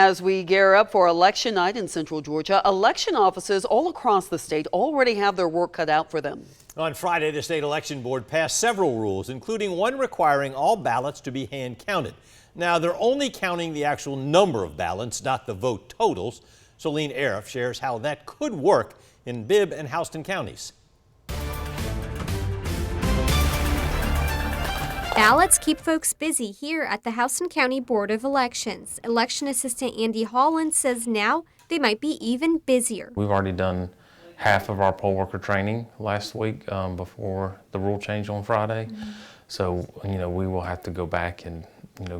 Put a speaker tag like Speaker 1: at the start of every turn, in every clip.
Speaker 1: As we gear up for election night in central Georgia, election offices all across the state already have their work cut out for them.
Speaker 2: On Friday, the state election board passed several rules, including one requiring all ballots to be hand counted. Now, they're only counting the actual number of ballots, not the vote totals. Solene Arif shares how that could work in Bibb and Houston counties.
Speaker 3: Ballots keep folks busy here at the Houston County Board of Elections. Election Assistant Andy Holland says now they might be even busier.
Speaker 4: We've already done half of our poll worker training last week before the rule change on Friday. So, we will have to go back and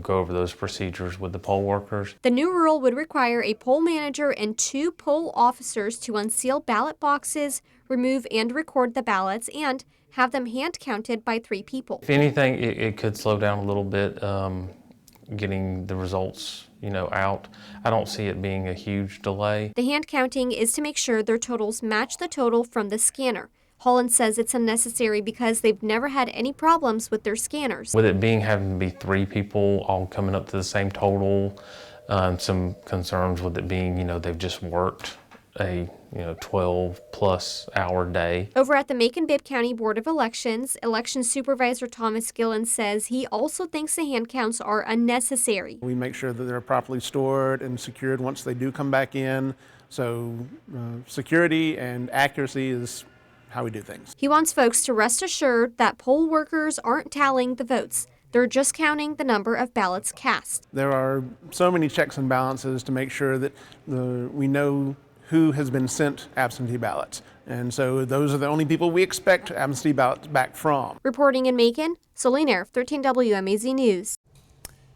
Speaker 4: go over those procedures with the poll workers.
Speaker 3: The new rule would require a poll manager and 2 poll officers to unseal ballot boxes, remove and record the ballots, and have them hand counted by 3 people.
Speaker 4: If anything, it could slow down a little bit getting the results out. I don't see it being a huge delay.
Speaker 3: The hand counting is to make sure their totals match the total from the scanner. Holland says it's unnecessary because they've never had any problems with their scanners.
Speaker 4: With it having to be 3 people all coming up to the same total, some concerns with it being, they've just worked a 12-plus hour day.
Speaker 3: Over at the Macon-Bibb County Board of Elections, Election Supervisor Thomas Gillen says he also thinks the hand counts are unnecessary.
Speaker 5: We make sure that they're properly stored and secured once they do come back in. So security and accuracy is how we do things.
Speaker 3: He wants folks to rest assured that poll workers aren't tallying the votes. They're just counting the number of ballots cast.
Speaker 5: There are so many checks and balances to make sure that we know who has been sent absentee ballots. And so those are the only people we expect absentee ballots back from.
Speaker 3: Reporting in Macon, Solene Arif, 13 WMAZ News.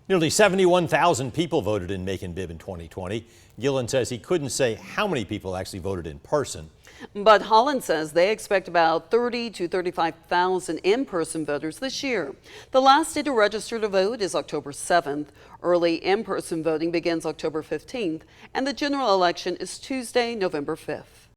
Speaker 2: Nearly 71,000 people voted in Macon-Bibb in 2020. Gillen says he couldn't say how many people actually voted in person.
Speaker 1: But Holland says they expect about 30 to 35,000 in-person voters this year. The last day to register to vote is October 7th. Early in-person voting begins October 15th, and the general election is Tuesday, November 5th.